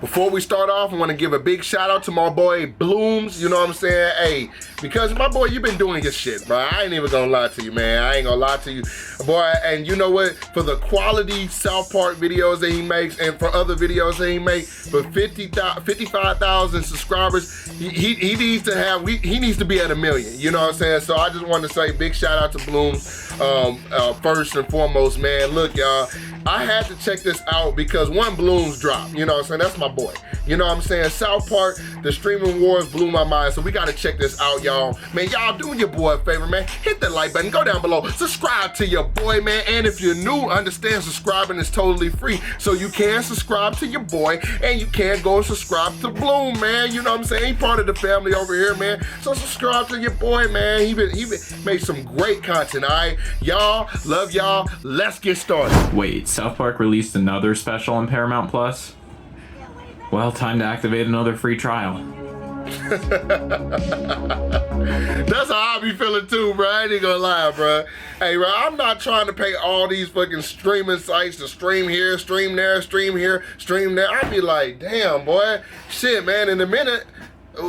before we start off, I want to give a big shout out to my boy Blooms. You know what I'm saying? Hey, because my boy, you've been doing your shit, bro. I ain't even gonna lie to you, man. I ain't gonna lie to you, boy. And you know what? For the quality South Park videos that he makes, and for other videos that he makes, for 55,000 subscribers, he needs to have. He needs to be at 1 million. You know what I'm saying? So I just want to say big shout out to Blooms. First and foremost, man. Look, y'all, I had to check this out because one, Blooms dropped. You know what I'm saying? That's my boy. You know what I'm saying? South Park, the streaming wars blew my mind. So we gotta check this out, y'all. Man, y'all doing your boy a favor, man. Hit that like button, go down below, subscribe to your boy, man. And if you're new, understand subscribing is totally free. So you can subscribe to your boy and you can go and subscribe to Bloom, man. You know what I'm saying? He part of the family over here, man. So subscribe to your boy, man. He been made some great content, all right? Y'all, love y'all. Let's get started. Wait, South Park released another special on Paramount Plus? Well, time to activate another free trial. That's how I be feeling too, bro. I ain't gonna lie, bro. Hey, bro, I'm not trying to pay all these fucking streaming sites to stream here, stream there, stream here, stream there. I be like, damn, boy. Shit, man, in a minute,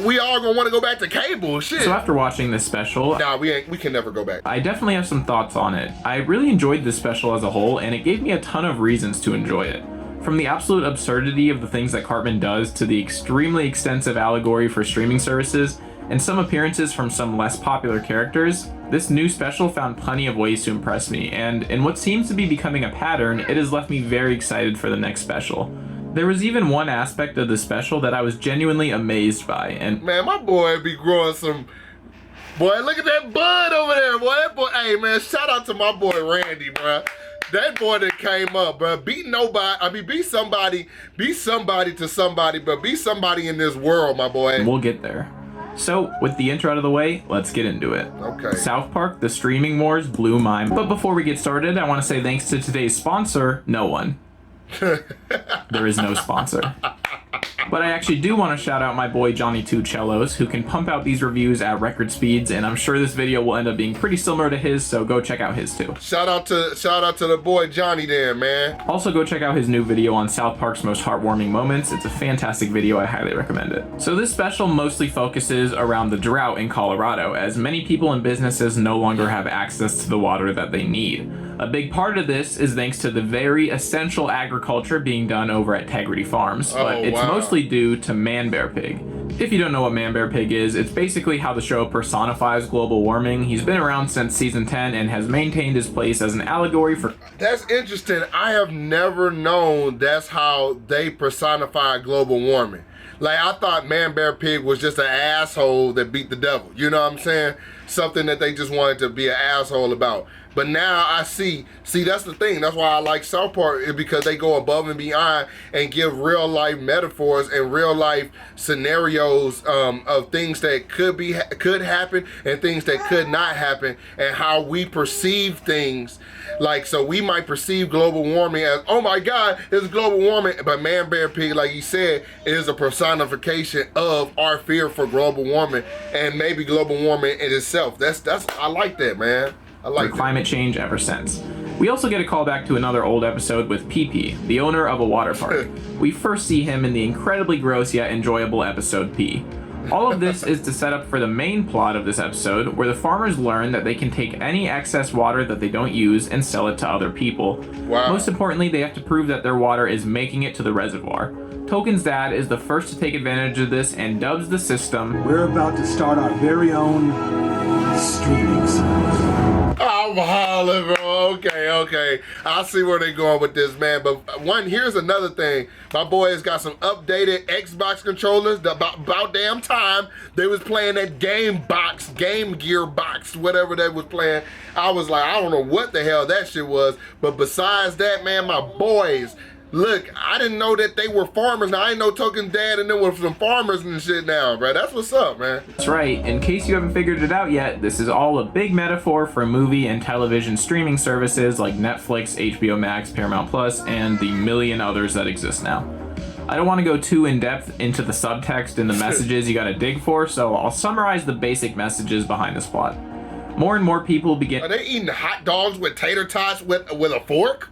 we all gonna wanna go back to cable, shit. So after watching this special, nah, we can never go back. I definitely have some thoughts on it. I really enjoyed this special as a whole, and it gave me a ton of reasons to enjoy it. From the absolute absurdity of the things that Cartman does to the extremely extensive allegory for streaming services, and some appearances from some less popular characters, this new special found plenty of ways to impress me, and in what seems to be becoming a pattern, it has left me very excited for the next special. There was even one aspect of the special that I was genuinely amazed by, and man, my boy be growing some. Boy, look at that bud over there, boy. That boy, hey man, shout out to my boy Randy, bro. That boy that came up, bro. Be nobody. I mean, be somebody to somebody, but be somebody in this world, my boy. We'll get there. So, with the intro out of the way, let's get into it. Okay. South Park, the streaming wars blew my mind. But before we get started, I want to say thanks to today's sponsor, no one. There is no sponsor. But I actually do want to shout out my boy Johnny Two Cellos, who can pump out these reviews at record speeds, and I'm sure this video will end up being pretty similar to his, so go check out his too. Shout out to the boy Johnny there, man. Also go check out his new video on South Park's most heartwarming moments. It's a fantastic video, I highly recommend it. So this special mostly focuses around the drought in Colorado, as many people and businesses no longer have access to the water that they need. A big part of this is thanks to the very essential agriculture being done over at Tegrity Farms, but it's mostly due to Man Bear Pig. If you don't know what Man Bear Pig is, it's basically how the show personifies global warming. He's been around since season 10 and has maintained his place as an allegory for... That's interesting. I have never known that's how they personify global warming. Like, I thought Man Bear Pig was just an asshole that beat the devil. You know what I'm saying? Something that they just wanted to be an asshole about. But now I see, that's the thing. That's why I like South Park, is because they go above and beyond and give real life metaphors and real life scenarios of things that could happen and things that could not happen, and how we perceive things. Like, so we might perceive global warming as, oh my God, it's global warming. But Man Bear Pig, like you said, is a personification of our fear for global warming, and maybe global warming in itself. I like that, man. I like climate change ever since. We also get a callback to another old episode with Pee-Pee, the owner of a water park. We first see him in the incredibly gross yet enjoyable episode Pee. All of this is to set up for the main plot of this episode, where the farmers learn that they can take any excess water that they don't use and sell it to other people. Wow. Most importantly, they have to prove that their water is making it to the reservoir. Token's dad is the first to take advantage of this and dubs the system, "We're about to start our very own streaming service." I'm hollering, bro. Okay. I see where they're going with this, man. But here's another thing. My boy has got some updated Xbox controllers. About damn time they was playing that Game Gear box, whatever they was playing. I was like, I don't know what the hell that shit was. But besides that, man, my boys, look, I didn't know that they were farmers. Now, I didn't know Token's dad and them were some farmers and shit now, bro. That's what's up, man. That's right. In case you haven't figured it out yet, this is all a big metaphor for movie and television streaming services like Netflix, HBO Max, Paramount Plus, and the million others that exist now. I don't want to go too in-depth into the subtext and the messages you gotta dig for, so I'll summarize the basic messages behind this plot. More and more people begin... Are they eating hot dogs with tater tots with a fork?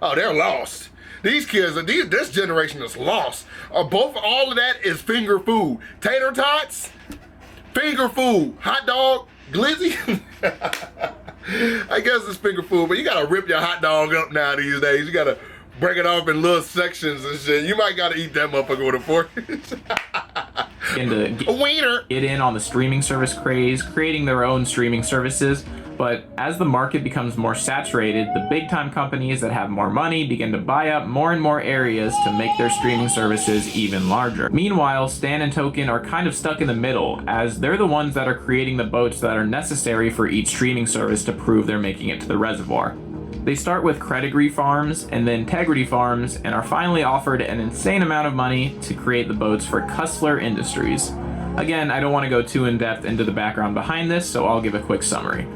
Oh, they're lost. These kids, this generation is lost. All of that is finger food. Tater tots, finger food, hot dog, glizzy. I guess it's finger food, but you gotta rip your hot dog up now these days. You gotta break it off in little sections and shit. You might gotta eat that motherfucker with a fork. A wiener. Get in on the streaming service craze, creating their own streaming services. But as the market becomes more saturated, the big time companies that have more money begin to buy up more and more areas to make their streaming services even larger. Meanwhile, Stan and Token are kind of stuck in the middle, as they're the ones that are creating the boats that are necessary for each streaming service to prove they're making it to the reservoir. They start with Credigree Farms and then Integrity Farms and are finally offered an insane amount of money to create the boats for Cussler Industries. Again, I don't want to go too in depth into the background behind this, so I'll give a quick summary.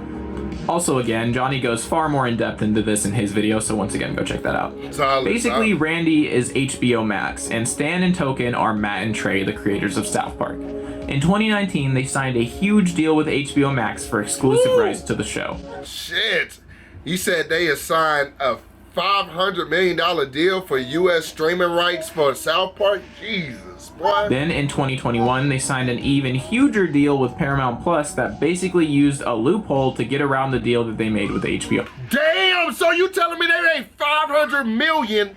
Also, again, Johnny goes far more in depth into this in his video, so once again, go check that out. Basically, Randy is HBO Max, and Stan and Token are Matt and Trey, the creators of South Park. In 2019, they signed a huge deal with HBO Max for exclusive rights to the show. Shit. You said they assigned a $500 million deal for U.S. streaming rights for South Park? Jesus, boy. Then in 2021, they signed an even huger deal with Paramount Plus that basically used a loophole to get around the deal that they made with HBO. Damn, so you telling me they made $500 million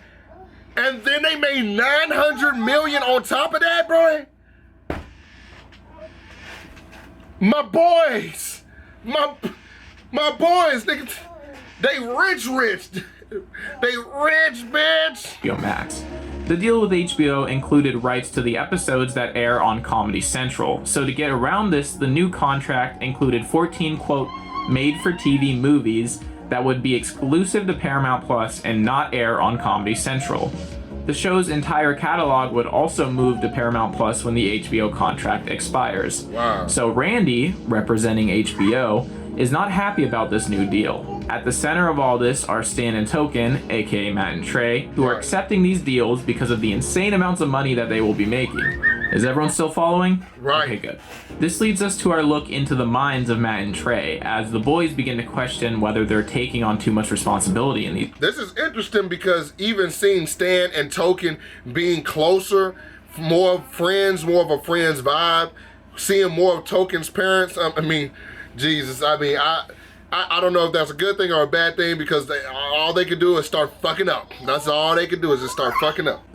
and then they made $900 million on top of that, bro? My boys, my boys, nigga. They rich. They rich, bitch. HBO Max. The deal with HBO included rights to the episodes that air on Comedy Central. So to get around this, the new contract included 14, quote, made-for-TV movies that would be exclusive to Paramount Plus and not air on Comedy Central. The show's entire catalog would also move to Paramount Plus when the HBO contract expires. Wow. So Randy, representing HBO, is not happy about this new deal. At the center of all this are Stan and Token, aka Matt and Trey, who are accepting these deals because of the insane amounts of money that they will be making. Is everyone still following? Right. Okay, good. This leads us to our look into the minds of Matt and Trey, as the boys begin to question whether they're taking on too much responsibility in these. This is interesting because even seeing Stan and Token being closer, more friends, more of a friends vibe, seeing more of Token's parents, Jesus, I don't know if that's a good thing or a bad thing because all they can do is start fucking up. That's all they can do is just start fucking up.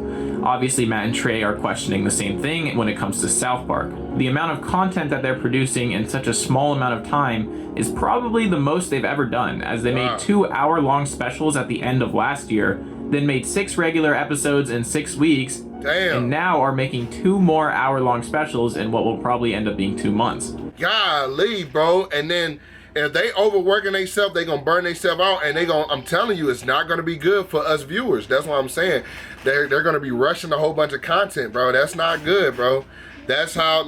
Obviously, Matt and Trey are questioning the same thing when it comes to South Park. The amount of content that they're producing in such a small amount of time is probably the most they've ever done, as they made 2 hour-long specials at the end of last year, then made 6 regular episodes in 6 weeks, and now are making 2 more hour-long specials in what will probably end up being 2 months. Golly, bro. And then if they overworking themselves, they gonna burn themselves out, and I'm telling you, it's not gonna be good for us viewers. That's what I'm saying. They're gonna be rushing a whole bunch of content, bro. That's not good, bro. That's how,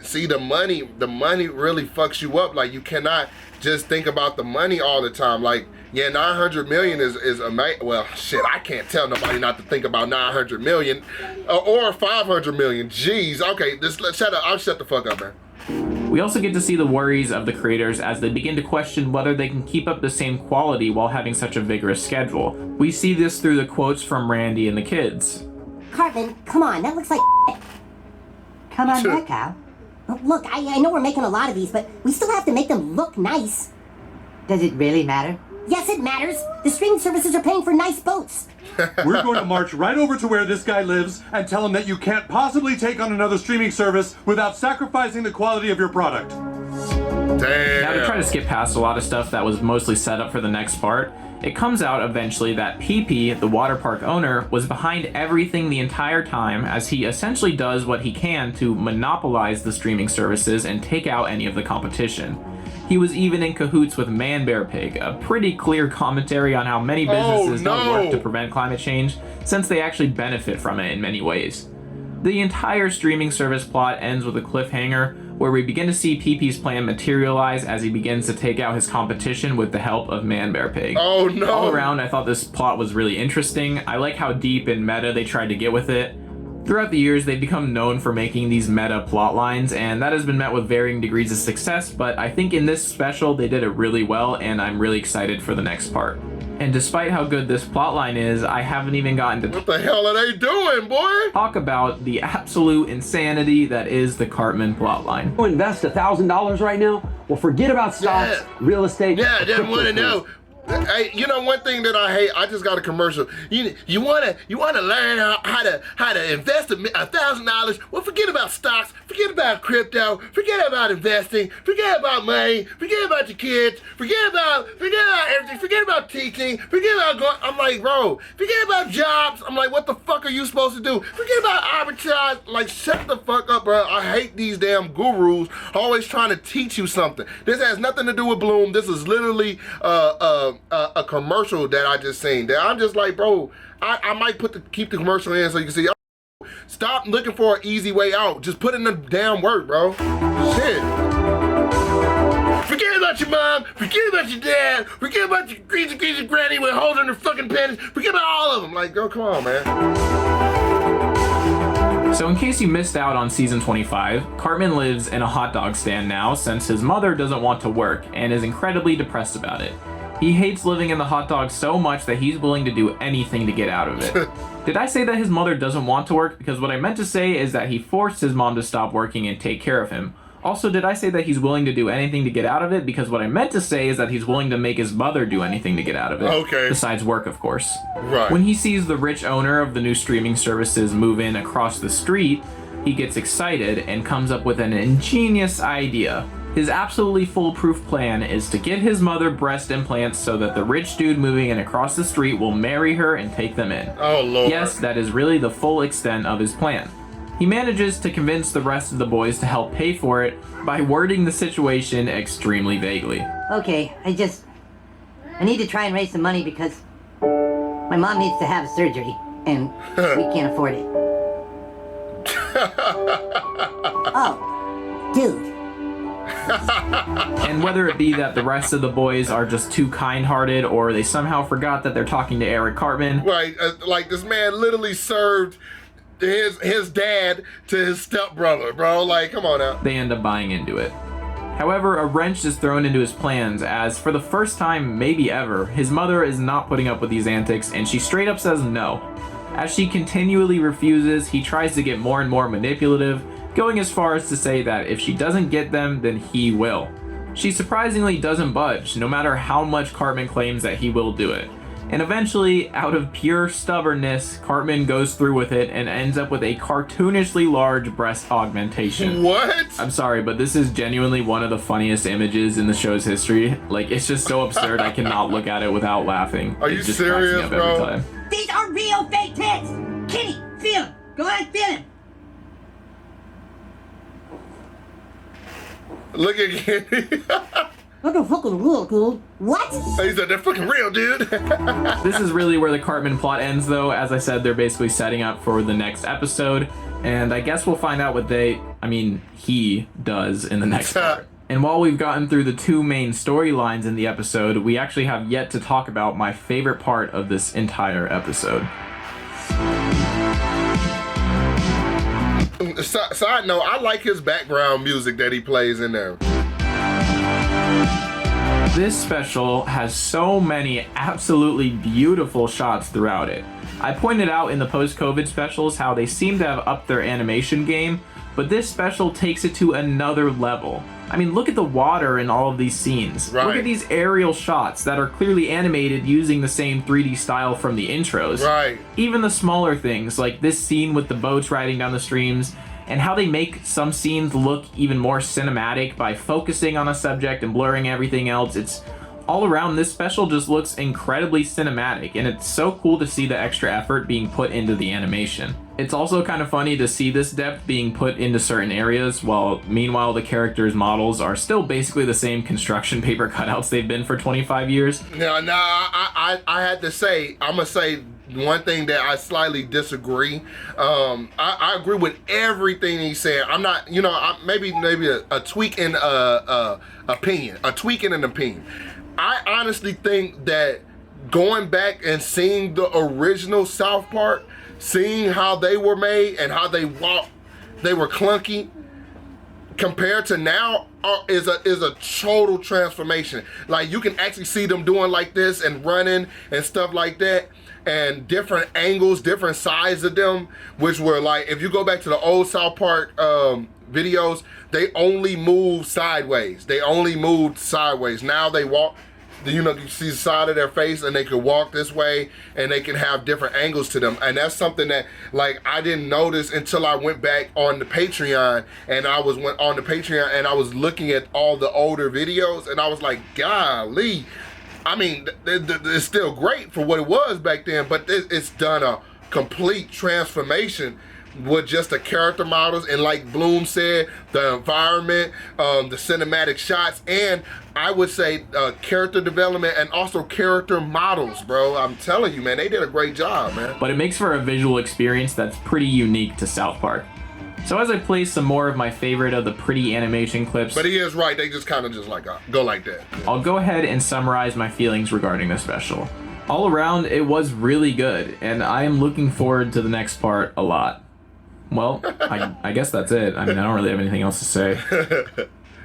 see, the money really fucks you up. Like, you cannot just think about the money all the time. Like, yeah, 900 million is amazing. Well, shit, I can't tell nobody not to think about 900 million or 500 million. Jeez, okay, shut up. I'll shut the fuck up, man. We also get to see the worries of the creators as they begin to question whether they can keep up the same quality while having such a vigorous schedule. We see this through the quotes from Randy and the kids. Cartman, come on, that looks like Come on back, Al. Look, I know we're making a lot of these, but we still have to make them look nice. Does it really matter? Yes, it matters. The streaming services are paying for nice boats. We're going to march right over to where this guy lives and tell him that you can't possibly take on another streaming service without sacrificing the quality of your product. Damn. Now, to try to skip past a lot of stuff that was mostly set up for the next part, it comes out eventually that PP, the water park owner, was behind everything the entire time, as he essentially does what he can to monopolize the streaming services and take out any of the competition. He was even in cahoots with Man Bear Pig, a pretty clear commentary on how many businesses don't work to prevent climate change, since they actually benefit from it in many ways. The entire streaming service plot ends with a cliffhanger, where we begin to see PP's plan materialize as he begins to take out his competition with the help of Man Bear Pig. Oh no! All around, I thought this plot was really interesting. I like how deep and meta they tried to get with it. Throughout the years, they've become known for making these meta plot lines, and that has been met with varying degrees of success, but I think in this special they did it really well, and I'm really excited for the next part. And despite how good this plotline is, I haven't even gotten to What the hell are they doing, boy? talk about the absolute insanity that is the Cartman plotline. You invest $1,000 right now? Well, forget about stocks, real estate. Yeah, I didn't or want to crypto, know. please. Hey, you know one thing that I hate? I just got a commercial. You wanna learn how to invest $1,000? Well, forget about stocks, forget about crypto, forget about investing, forget about money, forget about your kids, forget about everything, forget about teaching, forget about going. I'm like, bro, forget about jobs. I'm like, what the fuck are you supposed to do? Forget about arbitrage. Like, shut the fuck up, bro. I hate these damn gurus always trying to teach you something. This has nothing to do with Bloom. This is literally a commercial that I just seen. That I'm just like, bro, I might keep the commercial in so you can see. Stop looking for an easy way out. Just put in the damn work, bro. Shit. Forget about your mom. Forget about your dad. Forget about your greasy granny with holding her fucking pennies. Forget about all of them. Like, girl, come on, man. So in case you missed out on season 25, Cartman lives in a hot dog stand now since his mother doesn't want to work and is incredibly depressed about it. He hates living in the hot dog so much that he's willing to do anything to get out of it. Did I say that his mother doesn't want to work? Because what I meant to say is that he forced his mom to stop working and take care of him. Also, did I say that he's willing to do anything to get out of it? Because what I meant to say is that he's willing to make his mother do anything to get out of it. Okay. Besides work, of course. Right. When he sees the rich owner of the new streaming services move in across the street, he gets excited and comes up with an ingenious idea. His absolutely foolproof plan is to get his mother breast implants so that the rich dude moving in across the street will marry her and take them in. Oh, Lord. Yes, that is really the full extent of his plan. He manages to convince the rest of the boys to help pay for it by wording the situation extremely vaguely. Okay, I need to try and raise some money because my mom needs to have surgery and we can't afford it. Oh, dude. And whether it be that the rest of the boys are just too kind-hearted or they somehow forgot that they're talking to Eric Cartman. Right, like this man literally served his dad to his stepbrother, bro. Like, come on now. They end up buying into it. However, a wrench is thrown into his plans as, for the first time maybe ever, his mother is not putting up with these antics and she straight up says no. As she continually refuses, he tries to get more and more manipulative, going as far as to say that if she doesn't get them, then he will. She surprisingly doesn't budge, no matter how much Cartman claims that he will do it. And eventually, out of pure stubbornness, Cartman goes through with it and ends up with a cartoonishly large breast augmentation. What? I'm sorry, but this is genuinely one of the funniest images in the show's history. Like, it's just so absurd I cannot look at it without laughing. Are you It just cracks me serious, up bro? every time. These are real fake tits! Kenny, feel him! Go ahead, feel him! Look at Kenny. They're fucking real, dude. What? He said, they're fucking real, dude. This is really where the Cartman plot ends, though. As I said, they're basically setting up for the next episode. And I guess we'll find out what he does in the next part. And while we've gotten through the two main storylines in the episode, we actually have yet to talk about my favorite part of this entire episode. Side note, I like his background music that he plays in there. This special has so many absolutely beautiful shots throughout it. I pointed out in the post-COVID specials how they seem to have upped their animation game, but this special takes it to another level. I mean, look at the water in all of these scenes. Right. Look at these aerial shots that are clearly animated using the same 3D style from the intros. Right. Even the smaller things, like this scene with the boats riding down the streams, and how they make some scenes look even more cinematic by focusing on a subject and blurring everything else. It's all around, this special just looks incredibly cinematic, and it's so cool to see the extra effort being put into the animation. It's also kind of funny to see this depth being put into certain areas, while meanwhile the characters' models are still basically the same construction paper cutouts they've been for 25 years. Now, I had to say, I'm gonna say one thing that I slightly disagree. I agree with everything he said. I'm not, maybe a tweak in opinion, a tweak in an opinion. I honestly think that going back and seeing the original South Park, seeing how they were made and how they walked, they were clunky, compared to now is a total transformation. Like you can actually see them doing like this and running and stuff like that, and different angles, different sides of them, which were like, if you go back to the old South Park videos, they only move sideways. They only moved sideways. Now they walk, you know, you see the side of their face, and they can walk this way, and they can have different angles to them. And that's something that, like, I didn't notice until I went back on the Patreon, and I went on the Patreon, and I was looking at all the older videos, and I was like, golly. I mean, it's still great for what it was back then, but it's done a complete transformation with just the character models, and like Bloom said, the environment, the cinematic shots, and I would say character development and also character models, bro. I'm telling you, man, they did a great job, man. But it makes for a visual experience that's pretty unique to South Park. So as I play some more of my favorite of the pretty animation clips, but he is right, they just kind of just like go like that. I'll go ahead and summarize my feelings regarding this special. All around, it was really good, and I am looking forward to the next part a lot. Well, I guess that's it. I mean, I don't really have anything else to say.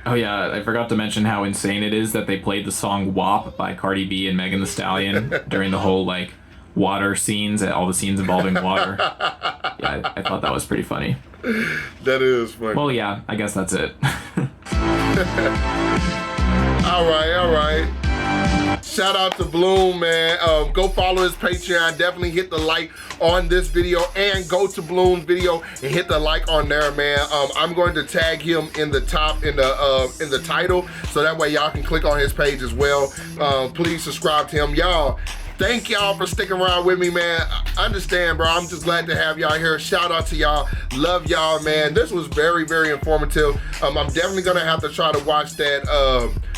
Oh yeah, I forgot to mention how insane it is that they played the song WAP by Cardi B and Megan Thee Stallion during the whole, like, water scenes, all the scenes involving water. Yeah, I thought that was pretty funny. That is funny. Well, yeah, I guess that's it. All right. Shout out to Bloom, man. Go follow his Patreon. Definitely hit the like on this video, and go to Bloom's video and hit the like on there, man. I'm going to tag him in the top in the title, so that way y'all can click on his page as well. Please subscribe to him, y'all. Thank y'all for sticking around with me, man. I understand, bro. I'm just glad to have y'all here. Shout out to y'all. Love y'all, man. This was very, very informative. I'm definitely gonna have to try to watch that.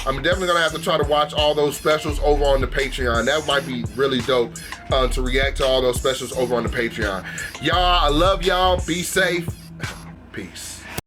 I'm definitely gonna have to try to watch all those specials over on the Patreon. That might be really dope to react to all those specials over on the Patreon. Y'all, I love y'all. Be safe. Peace.